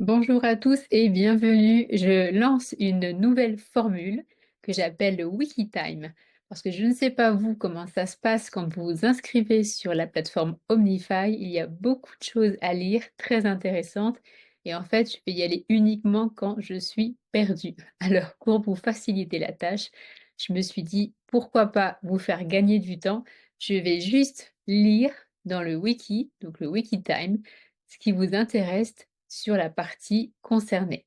Bonjour à tous et bienvenue. Je lance une nouvelle formule que j'appelle le WikiTime. Parce que je ne sais pas vous comment ça se passe quand vous vous inscrivez sur la plateforme Omnify. Il y a beaucoup de choses à lire, très intéressantes. Et en fait, je vais y aller uniquement quand je suis perdue. Alors, pour vous faciliter la tâche, je me suis dit, pourquoi pas vous faire gagner du temps. Je vais juste lire dans le wiki, donc le WikiTime, ce qui vous intéresse sur la partie concernée.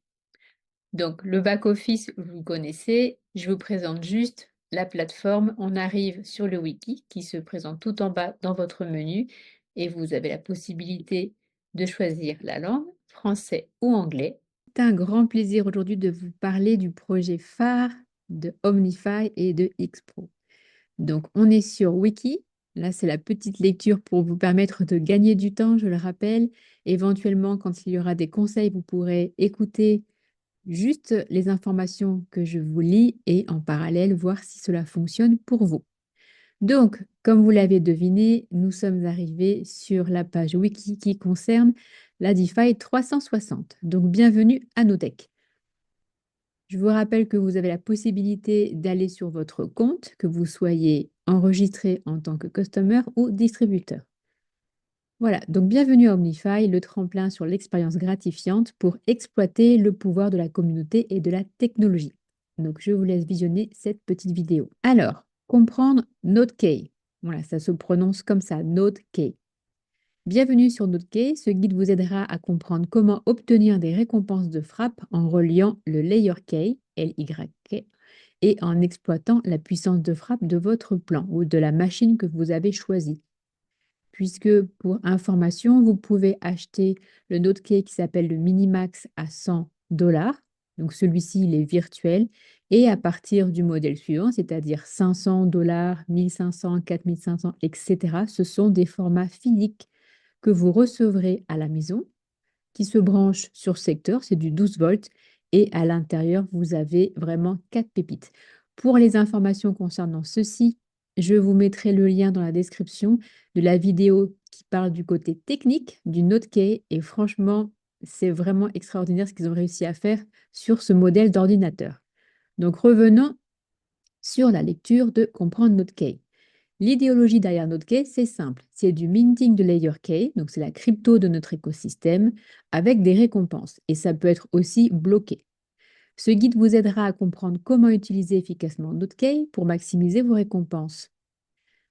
Donc, le back-office, vous connaissez. Je vous présente juste la plateforme. On arrive sur le wiki qui se présente tout en bas dans votre menu et vous avez la possibilité de choisir la langue, français ou anglais. C'est un grand plaisir aujourd'hui de vous parler du projet phare de Omnify et de Xpro. Donc, on est sur Wiki. Là, c'est la petite lecture pour vous permettre de gagner du temps, je le rappelle. Éventuellement, quand il y aura des conseils, vous pourrez écouter juste les informations que je vous lis et en parallèle voir si cela fonctionne pour vous. Donc, comme vous l'avez deviné, nous sommes arrivés sur la page Wiki qui concerne la DeFi 360. Donc, bienvenue à Notech. Je vous rappelle que vous avez la possibilité d'aller sur votre compte, que vous soyez enregistré en tant que customer ou distributeur. Voilà, donc bienvenue à Omnify, le tremplin sur l'expérience gratifiante pour exploiter le pouvoir de la communauté et de la technologie. Donc je vous laisse visionner cette petite vidéo. Alors, comprendre NoteKey. Voilà, ça se prononce comme ça, NoteKey. Bienvenue sur NoteKey, ce guide vous aidera à comprendre comment obtenir des récompenses de frappe en reliant le Layer Key, L-Y-K, et en exploitant la puissance de frappe de votre plan ou de la machine que vous avez choisie. Puisque pour information, vous pouvez acheter le NoteKey qui s'appelle le Minimax à 100 $. Donc celui-ci, il est virtuel. Et à partir du modèle suivant, c'est-à-dire 500 $, 1500, 4500, etc., ce sont des formats physiques que vous recevrez à la maison, qui se branchent sur secteur, c'est du 12 volts, et à l'intérieur, vous avez vraiment 4 pépites. Pour les informations concernant ceci, je vous mettrai le lien dans la description de la vidéo qui parle du côté technique du NoteKey, et franchement, c'est vraiment extraordinaire ce qu'ils ont réussi à faire sur ce modèle d'ordinateur. Donc revenons sur la lecture de Comprendre NoteKey. L'idéologie derrière NoteKey, c'est simple. C'est du minting de Layer K, donc c'est la crypto de notre écosystème, avec des récompenses. Et ça peut être aussi bloqué. Ce guide vous aidera à comprendre comment utiliser efficacement NoteKey pour maximiser vos récompenses.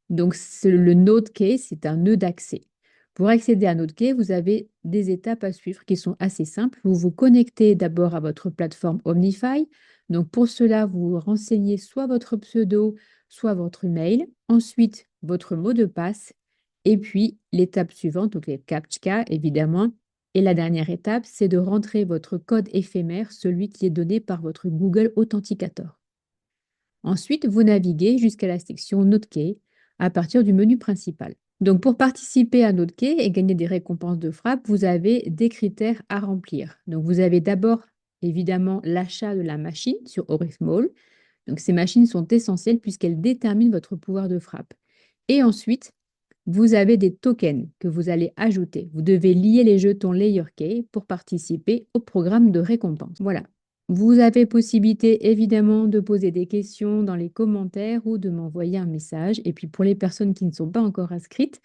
Donc le NoteKey, c'est un nœud d'accès. Pour accéder à NoteKey, vous avez des étapes à suivre qui sont assez simples. Vous vous connectez d'abord à votre plateforme Omnify. Donc pour cela, vous renseignez soit votre pseudo, soit votre email. Ensuite, votre mot de passe. Et puis l'étape suivante, donc les CAPTCHA évidemment. Et la dernière étape, c'est de rentrer votre code éphémère, celui qui est donné par votre Google Authenticator. Ensuite, vous naviguez jusqu'à la section NoteKey à partir du menu principal. Donc, pour participer à NoteKey et gagner des récompenses de frappe, vous avez des critères à remplir. Donc, vous avez d'abord, évidemment, l'achat de la machine sur Orifmall. Donc, ces machines sont essentielles puisqu'elles déterminent votre pouvoir de frappe. Et ensuite, vous avez des tokens que vous allez ajouter. Vous devez lier les jetons LayerK pour participer au programme de récompense. Voilà. Vous avez possibilité évidemment de poser des questions dans les commentaires ou de m'envoyer un message. Et puis pour les personnes qui ne sont pas encore inscrites,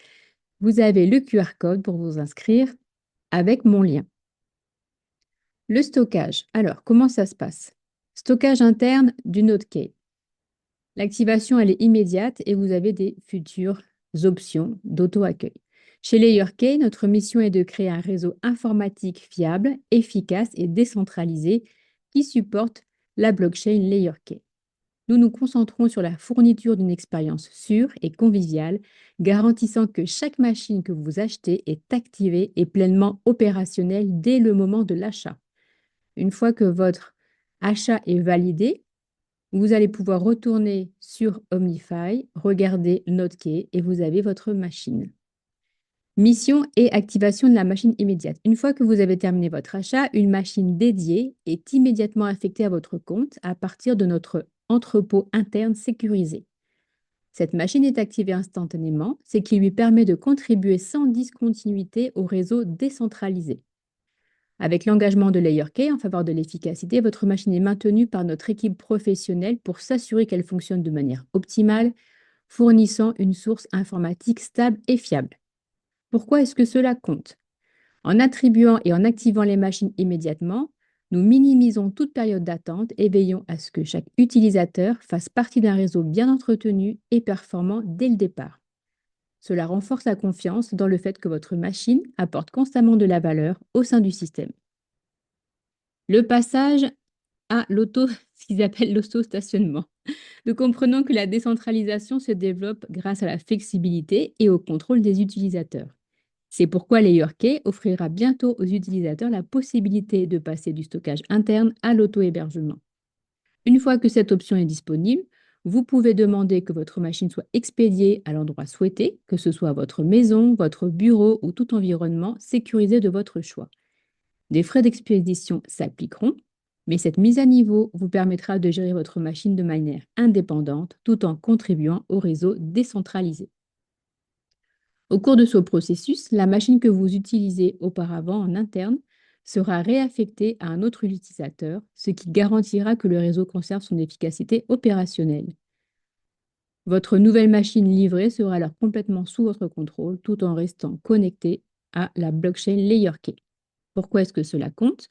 vous avez le QR code pour vous inscrire avec mon lien. Le stockage. Alors, comment ça se passe? Stockage interne du NoteKey. L'activation, elle est immédiate et vous avez des futures options d'auto-accueil. Chez LayerK, notre mission est de créer un réseau informatique fiable, efficace et décentralisé qui supporte la blockchain LayerK. Nous nous concentrons sur la fourniture d'une expérience sûre et conviviale, garantissant que chaque machine que vous achetez est activée et pleinement opérationnelle dès le moment de l'achat. Une fois que votre achat est validé, vous allez pouvoir retourner sur Omnify, regarder NoteKey et vous avez votre machine. Mission et activation de la machine immédiate. Une fois que vous avez terminé votre achat, une machine dédiée est immédiatement affectée à votre compte à partir de notre entrepôt interne sécurisé. Cette machine est activée instantanément, ce qui lui permet de contribuer sans discontinuité au réseau décentralisé. Avec l'engagement de LayerK en faveur de l'efficacité, votre machine est maintenue par notre équipe professionnelle pour s'assurer qu'elle fonctionne de manière optimale, fournissant une source informatique stable et fiable. Pourquoi est-ce que cela compte? En attribuant et en activant les machines immédiatement, nous minimisons toute période d'attente et veillons à ce que chaque utilisateur fasse partie d'un réseau bien entretenu et performant dès le départ. Cela renforce la confiance dans le fait que votre machine apporte constamment de la valeur au sein du système. Le passage à ce qu'ils appellent l'auto-stationnement. Nous comprenons que la décentralisation se développe grâce à la flexibilité et au contrôle des utilisateurs. C'est pourquoi LayerK offrira bientôt aux utilisateurs la possibilité de passer du stockage interne à l'auto-hébergement. Une fois que cette option est disponible, vous pouvez demander que votre machine soit expédiée à l'endroit souhaité, que ce soit votre maison, votre bureau ou tout environnement sécurisé de votre choix. Des frais d'expédition s'appliqueront, mais cette mise à niveau vous permettra de gérer votre machine de manière indépendante tout en contribuant au réseau décentralisé. Au cours de ce processus, la machine que vous utilisez auparavant en interne sera réaffectée à un autre utilisateur, ce qui garantira que le réseau conserve son efficacité opérationnelle. Votre nouvelle machine livrée sera alors complètement sous votre contrôle tout en restant connectée à la blockchain LayerK. Pourquoi est-ce que cela compte?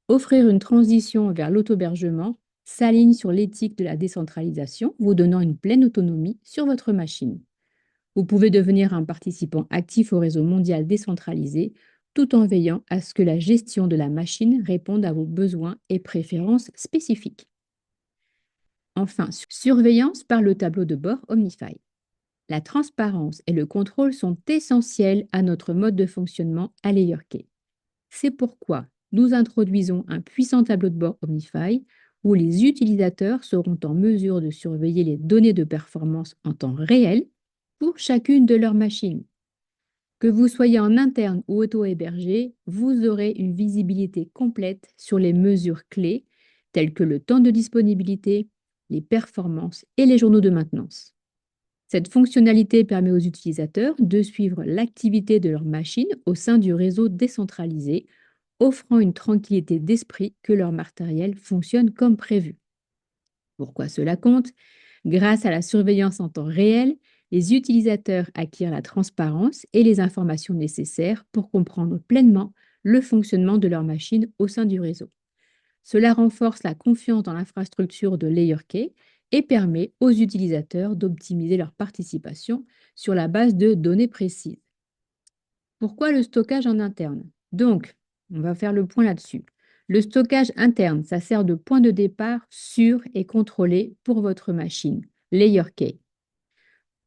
Offrir une transition vers l'auto-hébergement s'aligne sur l'éthique de la décentralisation, vous donnant une pleine autonomie sur votre machine. Vous pouvez devenir un participant actif au réseau mondial décentralisé tout en veillant à ce que la gestion de la machine réponde à vos besoins et préférences spécifiques. Enfin, surveillance par le tableau de bord Omnify. La transparence et le contrôle sont essentiels à notre mode de fonctionnement à LayerK. C'est pourquoi nous introduisons un puissant tableau de bord Omnify où les utilisateurs seront en mesure de surveiller les données de performance en temps réel pour chacune de leurs machines. Que vous soyez en interne ou auto-hébergé, vous aurez une visibilité complète sur les mesures clés telles que le temps de disponibilité, les performances et les journaux de maintenance. Cette fonctionnalité permet aux utilisateurs de suivre l'activité de leur machine au sein du réseau décentralisé, offrant une tranquillité d'esprit que leur matériel fonctionne comme prévu. Pourquoi cela compte? Grâce à la surveillance en temps réel, les utilisateurs acquièrent la transparence et les informations nécessaires pour comprendre pleinement le fonctionnement de leur machine au sein du réseau. Cela renforce la confiance dans l'infrastructure de LayerK et permet aux utilisateurs d'optimiser leur participation sur la base de données précises. Pourquoi le stockage en interne? Donc, on va faire le point là-dessus. Le stockage interne, ça sert de point de départ sûr et contrôlé pour votre machine, LayerK.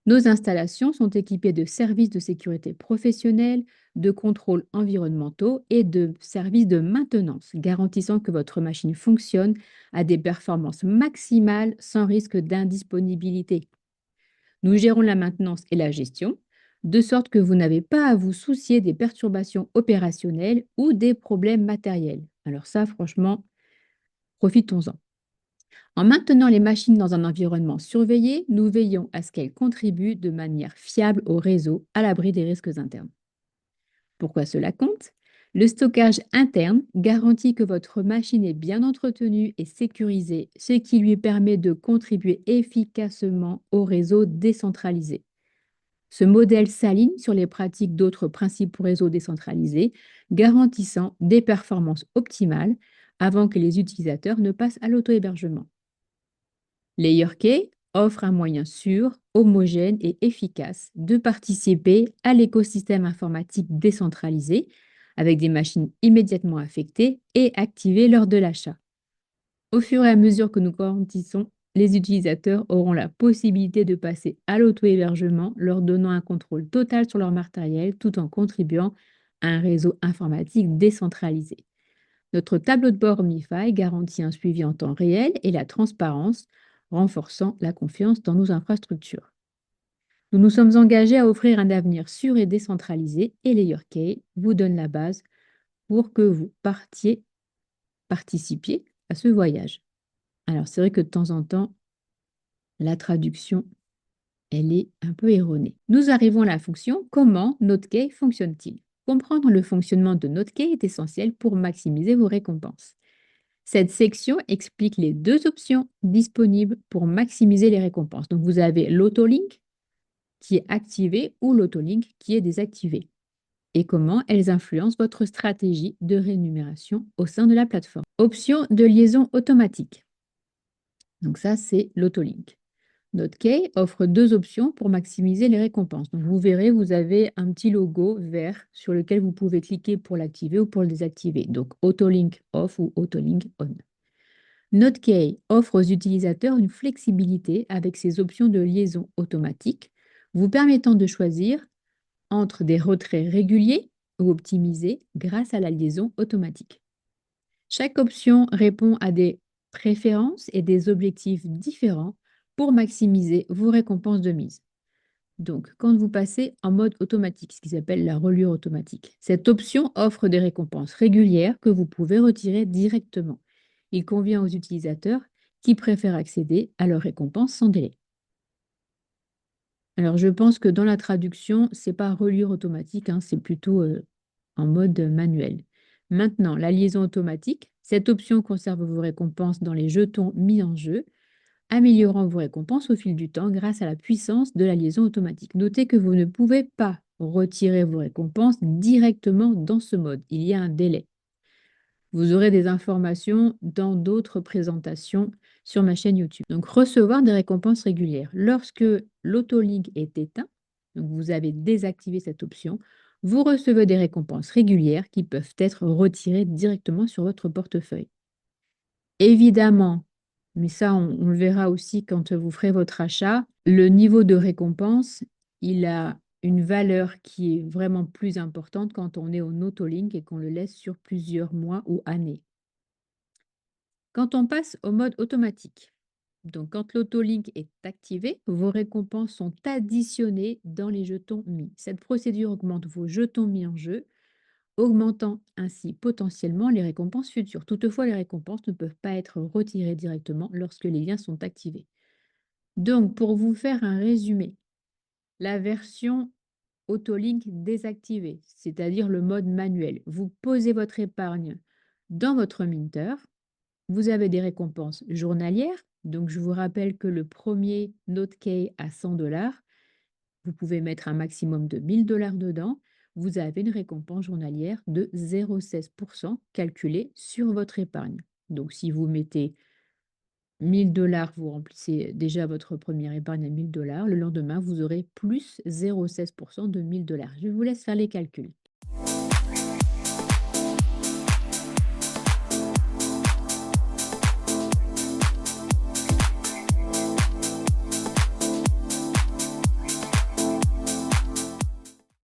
Nos installations sont équipées de services de sécurité professionnelle, de contrôles environnementaux et de services de maintenance, garantissant que votre machine fonctionne à des performances maximales sans risque d'indisponibilité. Nous gérons la maintenance et la gestion, de sorte que vous n'avez pas à vous soucier des perturbations opérationnelles ou des problèmes matériels. Alors ça, franchement, profitons-en. En maintenant les machines dans un environnement surveillé, nous veillons à ce qu'elles contribuent de manière fiable au réseau à l'abri des risques internes. Pourquoi cela compte? Le stockage interne garantit que votre machine est bien entretenue et sécurisée, ce qui lui permet de contribuer efficacement au réseau décentralisé. Ce modèle s'aligne sur les pratiques d'autres principaux réseaux décentralisés, garantissant des performances optimales avant que les utilisateurs ne passent à l'auto-hébergement. LayerK offre un moyen sûr, homogène et efficace de participer à l'écosystème informatique décentralisé avec des machines immédiatement affectées et activées lors de l'achat. Au fur et à mesure que nous grandissons, les utilisateurs auront la possibilité de passer à l'auto-hébergement, leur donnant un contrôle total sur leur matériel tout en contribuant à un réseau informatique décentralisé. Notre tableau de bord Omnify garantit un suivi en temps réel et la transparence, renforçant la confiance dans nos infrastructures. Nous nous sommes engagés à offrir un avenir sûr et décentralisé et LayerK vous donne la base pour que vous participiez à ce voyage. Alors c'est vrai que de temps en temps, la traduction, elle est un peu erronée. Nous arrivons à la fonction « Comment Notepad fonctionne-t-il » Comprendre le fonctionnement de Notkey est essentiel pour maximiser vos récompenses. Cette section explique les deux options disponibles pour maximiser les récompenses. Donc, vous avez l'autolink qui est activé ou l'autolink qui est désactivé et comment elles influencent votre stratégie de rémunération au sein de la plateforme. Option de liaison automatique. Donc ça, c'est l'autolink. Notkey offre deux options pour maximiser les récompenses. Donc vous verrez, vous avez un petit logo vert sur lequel vous pouvez cliquer pour l'activer ou pour le désactiver. Donc autolink off ou autolink on. Notkey offre aux utilisateurs une flexibilité avec ses options de liaison automatique, vous permettant de choisir entre des retraits réguliers ou optimisés grâce à la liaison automatique. Chaque option répond à des préférences et des objectifs différents pour maximiser vos récompenses de mise. Donc, quand vous passez en mode automatique, ce qui s'appelle la relure automatique, cette option offre des récompenses régulières que vous pouvez retirer directement. Il convient aux utilisateurs qui préfèrent accéder à leurs récompenses sans délai. Alors, je pense que dans la traduction, c'est pas relure automatique, hein, c'est plutôt en mode manuel. Maintenant, la liaison automatique, cette option conserve vos récompenses dans les jetons mis en jeu, améliorant vos récompenses au fil du temps grâce à la puissance de la liaison automatique. Notez que vous ne pouvez pas retirer vos récompenses directement dans ce mode. Il y a un délai. Vous aurez des informations dans d'autres présentations sur ma chaîne YouTube. Donc, recevoir des récompenses régulières. Lorsque l'autolink est éteint, donc vous avez désactivé cette option, vous recevez des récompenses régulières qui peuvent être retirées directement sur votre portefeuille. Évidemment, mais ça, on le verra aussi quand vous ferez votre achat, le niveau de récompense, il a une valeur qui est vraiment plus importante quand on est en autolink et qu'on le laisse sur plusieurs mois ou années. Quand on passe au mode automatique, donc quand l'autolink est activé, vos récompenses sont additionnées dans les jetons mis. Cette procédure augmente vos jetons mis en jeu, augmentant ainsi potentiellement les récompenses futures. Toutefois, les récompenses ne peuvent pas être retirées directement lorsque les liens sont activés. Donc, pour vous faire un résumé, la version autolink désactivée, c'est-à-dire le mode manuel, vous posez votre épargne dans votre minter, vous avez des récompenses journalières. Donc, je vous rappelle que le premier Notkey à 100 $, vous pouvez mettre un maximum de 1000 $ dedans. Vous avez une récompense journalière de 0,16% calculée sur votre épargne. Donc, si vous mettez 1000 $, vous remplissez déjà votre première épargne à 1000 $. Le lendemain, vous aurez plus 0,16% de 1000 $. Je vous laisse faire les calculs.